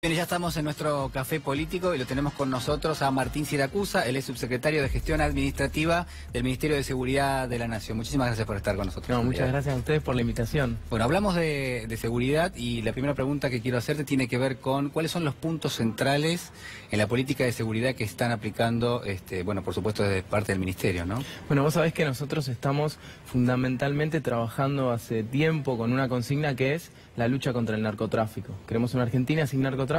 Bien, ya estamos en nuestro café político y lo tenemos con nosotros a Martín Siracusa, él es subsecretario de Gestión Administrativa del Ministerio de Seguridad de la Nación. Muchísimas gracias por estar con nosotros. No, muchas gracias a ustedes por la invitación. Bueno, hablamos de seguridad y la primera pregunta que quiero hacerte tiene que ver con cuáles son los puntos centrales en la política de seguridad que están aplicando, bueno, por supuesto desde parte del Ministerio, ¿no? Bueno, vos sabés que nosotros estamos fundamentalmente trabajando hace tiempo con una consigna que es la lucha contra el narcotráfico. Queremos una Argentina sin narcotráfico.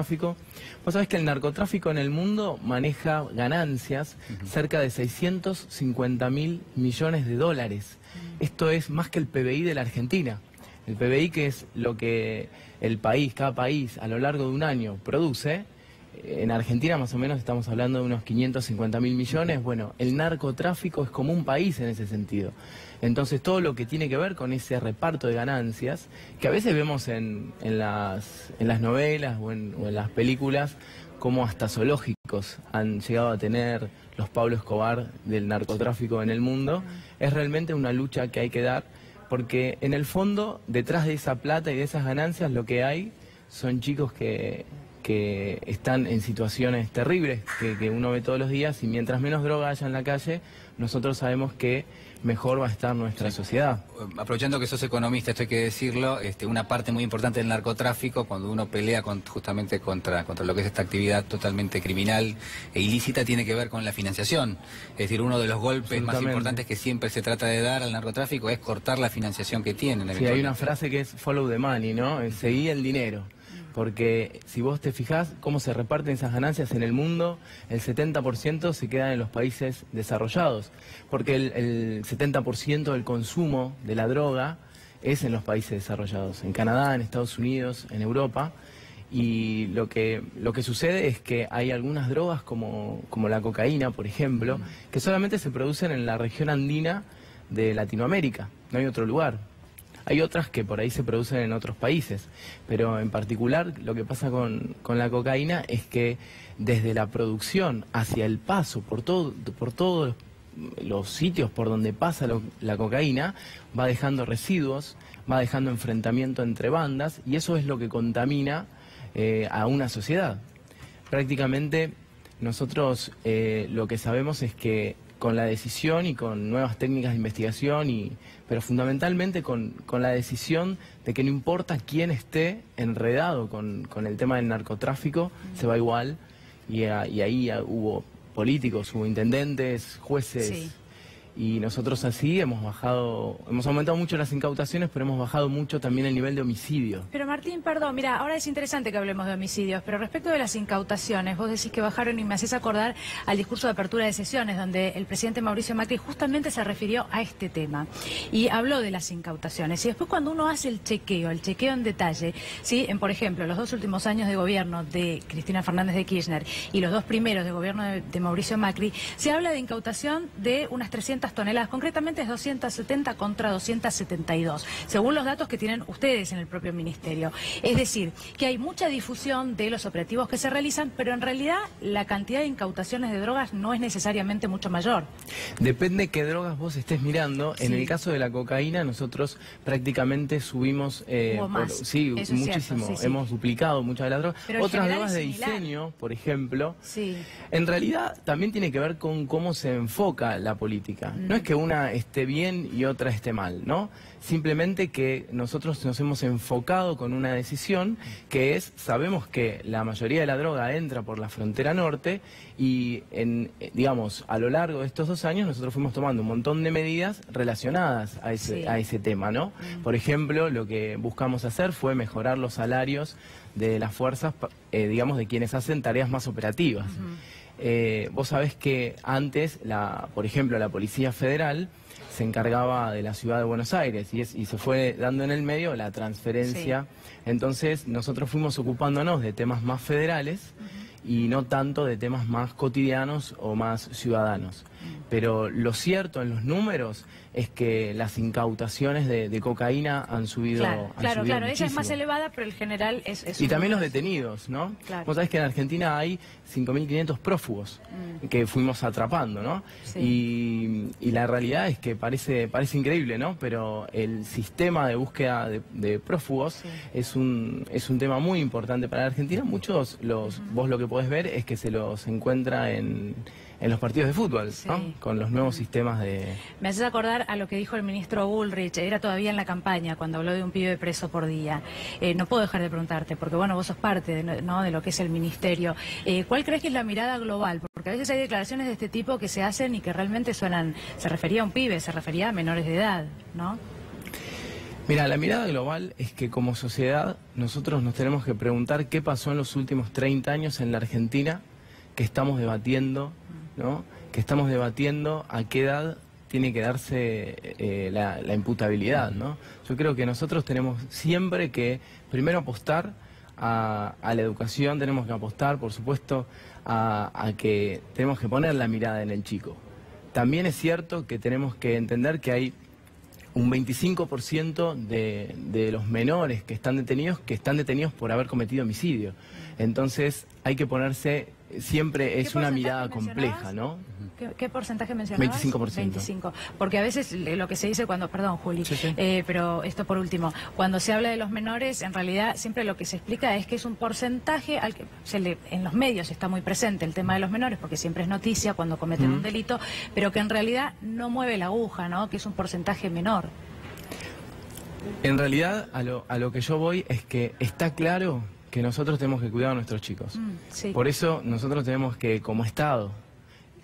Vos sabés que el narcotráfico en el mundo maneja ganancias cerca de 650.000 millones de dólares. Esto es más que el PBI de la Argentina. El PBI, que es lo que el país, cada país, a lo largo de un año produce. En Argentina más o menos estamos hablando de unos 550.000 millones. Bueno, el narcotráfico es como un país en ese sentido. Entonces todo lo que tiene que ver con ese reparto de ganancias, que a veces vemos en las novelas o en las películas, como hasta zoológicos han llegado a tener los Pablo Escobar del narcotráfico en el mundo, es realmente una lucha que hay que dar, porque en el fondo, detrás de esa plata y de esas ganancias, lo que hay son chicos que están en situaciones terribles que uno ve todos los días, y mientras menos droga haya en la calle, nosotros sabemos que mejor va a estar nuestra sociedad. Aprovechando que sos economista, esto hay que decirlo, una parte muy importante del narcotráfico, cuando uno pelea justamente contra lo que es esta actividad totalmente criminal e ilícita, tiene que ver con la financiación. Es decir, uno de los golpes más importantes que siempre se trata de dar al narcotráfico es cortar la financiación que tienen. Sí, hay una frase que es follow the money, ¿no? Seguí el dinero. Porque si vos te fijás cómo se reparten esas ganancias en el mundo, el 70% se quedan en los países desarrollados. Porque el 70% del consumo de la droga es en los países desarrollados. En Canadá, en Estados Unidos, en Europa. Y lo que sucede es que hay algunas drogas como la cocaína, por ejemplo, que solamente se producen en la región andina de Latinoamérica. No hay otro lugar. Hay otras que por ahí se producen en otros países, pero en particular lo que pasa con la cocaína es que desde la producción hacia el paso por todos los sitios por donde pasa la cocaína, va dejando residuos, va dejando enfrentamiento entre bandas, y eso es lo que contamina a una sociedad. Prácticamente nosotros lo que sabemos es que con la decisión y con nuevas técnicas de investigación, pero fundamentalmente con la decisión de que no importa quién esté enredado con el tema del narcotráfico, se va igual, y ahí hubo políticos, hubo intendentes, jueces. Sí. Y nosotros así hemos aumentado mucho las incautaciones, pero hemos bajado mucho también el nivel de homicidio. Pero Martín, perdón, mira, ahora es interesante que hablemos de homicidios, pero respecto de las incautaciones, vos decís que bajaron y me haces acordar al discurso de apertura de sesiones, donde el presidente Mauricio Macri justamente se refirió a este tema y habló de las incautaciones. Y después cuando uno hace el chequeo en detalle, ¿sí? Por ejemplo, los 2 últimos años de gobierno de Cristina Fernández de Kirchner y los 2 primeros de gobierno de Mauricio Macri, se habla de incautación de unas 300 toneladas, concretamente es 270 contra 272, según los datos que tienen ustedes en el propio ministerio. Es decir, que hay mucha difusión de los operativos que se realizan, pero en realidad la cantidad de incautaciones de drogas no es necesariamente mucho mayor. Depende qué drogas vos estés mirando. Sí. En el caso de la cocaína, nosotros prácticamente subimos... sí, muchísimo. Sí, sí. Hemos duplicado muchas de las drogas. Pero otras drogas de diseño, por ejemplo, sí. En realidad también tiene que ver con cómo se enfoca la política. No es que una esté bien y otra esté mal, ¿no? Simplemente que nosotros nos hemos enfocado con una decisión que es, sabemos que la mayoría de la droga entra por la frontera norte y, digamos, a lo largo de estos 2 años nosotros fuimos tomando un montón de medidas relacionadas a ese tema, ¿no? Por ejemplo, lo que buscamos hacer fue mejorar los salarios de las fuerzas, digamos, de quienes hacen tareas más operativas. Vos sabés que antes, por ejemplo, la Policía Federal se encargaba de la ciudad de Buenos Aires y se fue dando en el medio la transferencia. Sí. Entonces nosotros fuimos ocupándonos de temas más federales y no tanto de temas más cotidianos o más ciudadanos. pero lo cierto en los números es que las incautaciones de cocaína han subido. Claro, ella es muchísimo. más elevada, pero el general es Y también los detenidos, ¿no? Claro. Vos sabés que en Argentina hay 5.500 prófugos que fuimos atrapando, ¿no? Sí. Y la realidad es que parece increíble, ¿no? Pero el sistema de búsqueda de prófugos es un tema muy importante para la Argentina. Muchos, vos lo que podés ver es que se los encuentra en los partidos de fútbol, ¿no? Con los nuevos sistemas de... Me haces acordar a lo que dijo el ministro Bullrich, era todavía en la campaña, cuando habló de un pibe preso por día. No puedo dejar de preguntarte, porque bueno, vos sos parte de lo que es el ministerio. ¿Cuál crees que es la mirada global? Porque a veces hay declaraciones de este tipo que se hacen y que realmente suenan, se refería a un pibe, se refería a menores de edad, ¿no? Mira, la mirada global es que como sociedad nosotros nos tenemos que preguntar qué pasó en los últimos 30 años en la Argentina, que estamos debatiendo, ¿no? Que estamos debatiendo a qué edad tiene que darse la imputabilidad, ¿no? Yo creo que nosotros tenemos siempre que primero apostar a la educación, tenemos que apostar, por supuesto, a que tenemos que poner la mirada en el chico. También es cierto que tenemos que entender que hay un 25% de los menores que están detenidos por haber cometido homicidio. Entonces hay que ponerse, siempre es una mirada compleja, ¿no? ¿Qué porcentaje mencionabas? 25%. 25. Porque a veces lo que se dice cuando, perdón Juli, Sí. pero esto por último, cuando se habla de los menores, en realidad siempre lo que se explica es que es un porcentaje al que en los medios está muy presente el tema de los menores, porque siempre es noticia cuando cometen un delito, pero que en realidad no mueve la aguja, ¿no? Que es un porcentaje menor. En realidad, a lo que yo voy es que está claro que nosotros tenemos que cuidar a nuestros chicos. Sí. Por eso nosotros tenemos que, como Estado,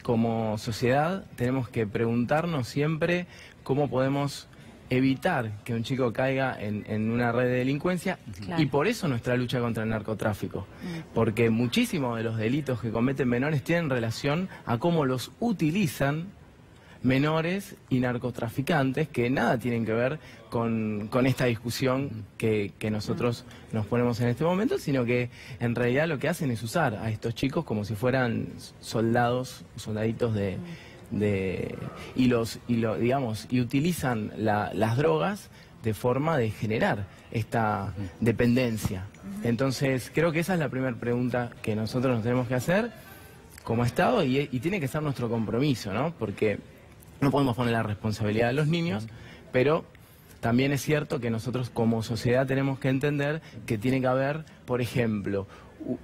como sociedad, tenemos que preguntarnos siempre cómo podemos evitar que un chico caiga en una red de delincuencia. Claro. Y por eso nuestra lucha contra el narcotráfico. Porque muchísimos de los delitos que cometen menores tienen relación a cómo los utilizan menores y narcotraficantes, que nada tienen que ver con esta discusión que nosotros nos ponemos en este momento, sino que en realidad lo que hacen es usar a estos chicos como si fueran soldaditos y utilizan las drogas de forma de generar esta dependencia. Entonces creo que esa es la primera pregunta que nosotros nos tenemos que hacer como Estado y tiene que ser nuestro compromiso, ¿no? Porque no podemos poner la responsabilidad de los niños, pero también es cierto que nosotros como sociedad tenemos que entender que tiene que haber, por ejemplo,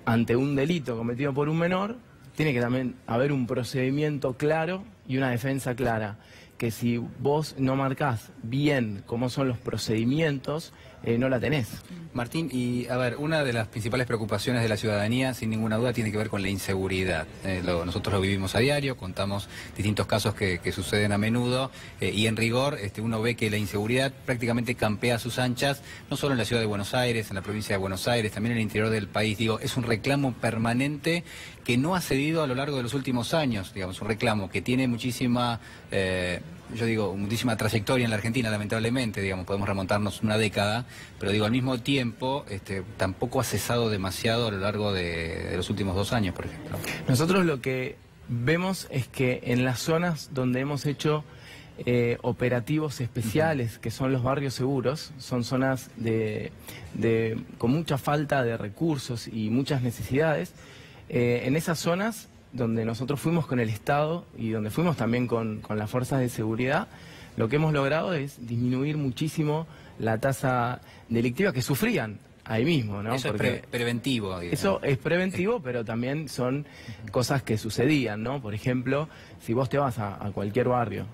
ante un delito cometido por un menor, tiene que también haber un procedimiento claro y una defensa clara. Que si vos no marcás bien cómo son los procedimientos, no la tenés. Martín, y a ver, una de las principales preocupaciones de la ciudadanía, sin ninguna duda, tiene que ver con la inseguridad. Nosotros lo vivimos a diario, contamos distintos casos que suceden a menudo, y en rigor uno ve que la inseguridad prácticamente campea a sus anchas, no solo en la ciudad de Buenos Aires, en la provincia de Buenos Aires, también en el interior del país. Digo, es un reclamo permanente que no ha cedido a lo largo de los últimos años, digamos, un reclamo que tiene muchísima... muchísima trayectoria en la Argentina, lamentablemente, digamos, podemos remontarnos una década, pero digo, al mismo tiempo, tampoco ha cesado demasiado a lo largo de los últimos 2 años, por ejemplo. Nosotros lo que vemos es que en las zonas donde hemos hecho operativos especiales, que son los barrios seguros, son zonas con mucha falta de recursos y muchas necesidades, en esas zonas donde nosotros fuimos con el Estado y donde fuimos también con las fuerzas de seguridad, lo que hemos logrado es disminuir muchísimo la tasa delictiva que sufrían ahí mismo, ¿no? Eso es preventivo, digamos. Eso es preventivo, pero también son cosas que sucedían, ¿no? Por ejemplo, si vos te vas a cualquier barrio,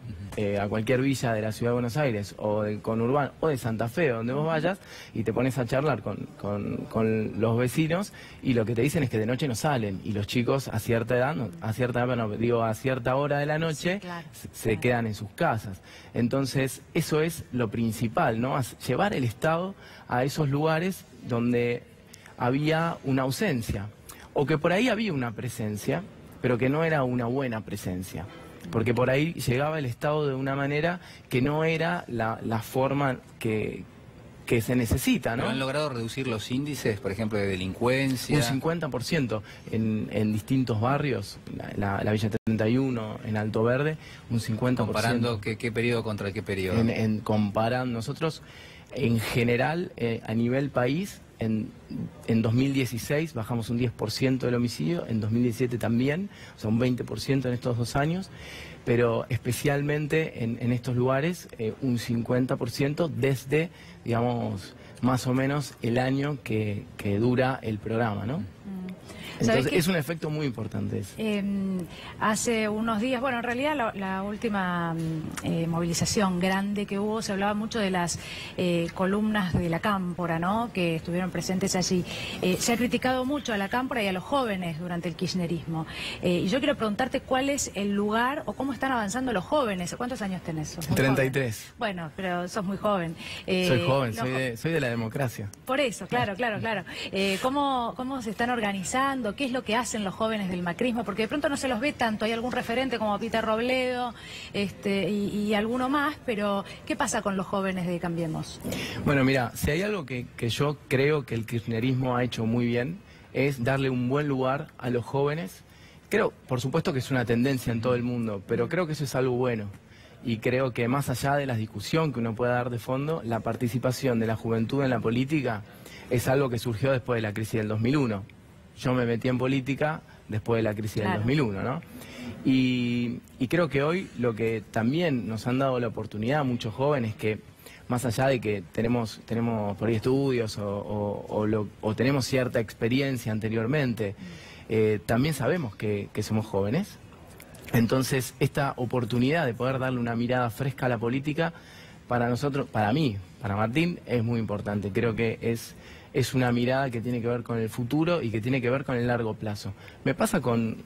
a cualquier villa de la Ciudad de Buenos Aires o de conurbano o de Santa Fe, donde vos vayas, y te pones a charlar con los vecinos, y lo que te dicen es que de noche no salen, y los chicos a cierta hora de la noche se quedan en sus casas. Entonces, eso es lo principal, ¿no? Llevar el Estado a esos lugares donde había una ausencia, o que por ahí había una presencia, pero que no era una buena presencia. Porque por ahí llegaba el Estado de una manera que no era la forma que se necesita, ¿no? ¿Pero han logrado reducir los índices, por ejemplo, de delincuencia? Un 50% en distintos barrios. La Villa 31 en Alto Verde, un 50%. Comparando qué periodo contra qué periodo. Comparando nosotros, en general, a nivel país, en 2016 bajamos un 10% del homicidio, en 2017 también, o sea, un 20% en estos 2 años, pero especialmente en estos lugares, un 50% desde, digamos, más o menos el año que dura el programa, ¿no? Entonces es un efecto muy importante ese. Hace unos días, bueno, en realidad la última movilización grande que hubo, se hablaba mucho de las columnas de la Cámpora, ¿no?, que estuvieron presentes allí. Se ha criticado mucho a la Cámpora y a los jóvenes durante el kirchnerismo. Y yo quiero preguntarte cuál es el lugar o cómo están avanzando los jóvenes. ¿Cuántos años tenés? ¿Sos muy 33. joven? Bueno, pero sos muy joven. Soy joven, soy de la democracia. Por eso, claro. ¿Cómo se están organizando? ¿Qué es lo que hacen los jóvenes del macrismo? Porque de pronto no se los ve tanto. Hay algún referente como Peter Robledo y alguno más, pero ¿qué pasa con los jóvenes de Cambiemos? Bueno, mira, si hay algo que yo creo que el kirchnerismo ha hecho muy bien, es darle un buen lugar a los jóvenes. Creo, por supuesto que es una tendencia en todo el mundo, pero creo que eso es algo bueno. Y creo que más allá de la discusión que uno pueda dar de fondo, la participación de la juventud en la política es algo que surgió después de la crisis del 2001. Yo me metí en política después de la crisis del 2001, ¿no? Y creo que hoy lo que también nos han dado la oportunidad a muchos jóvenes, que más allá de que tenemos por ahí estudios o tenemos cierta experiencia anteriormente, también sabemos que somos jóvenes. Entonces, esta oportunidad de poder darle una mirada fresca a la política, para nosotros, para mí, para Martín, es muy importante. Creo que es una mirada que tiene que ver con el futuro y que tiene que ver con el largo plazo. Me pasa con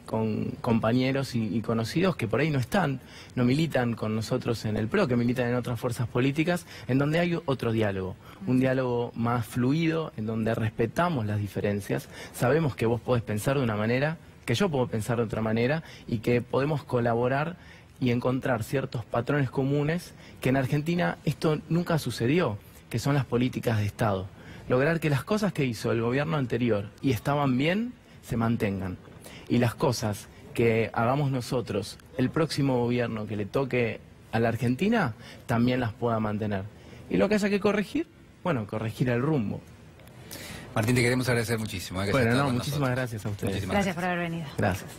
compañeros y conocidos que por ahí no militan con nosotros en el PRO, que militan en otras fuerzas políticas, en donde hay otro diálogo, un diálogo más fluido, en donde respetamos las diferencias, sabemos que vos podés pensar de una manera, que yo puedo pensar de otra manera, y que podemos colaborar y encontrar ciertos patrones comunes que en Argentina esto nunca sucedió, que son las políticas de Estado. Lograr que las cosas que hizo el gobierno anterior y estaban bien, se mantengan. Y las cosas que hagamos nosotros, el próximo gobierno que le toque a la Argentina, también las pueda mantener. Y lo que haya que corregir, bueno, corregir el rumbo. Martín, te queremos agradecer muchísimo. Bueno, muchísimas gracias a ustedes. Gracias por haber venido. Gracias.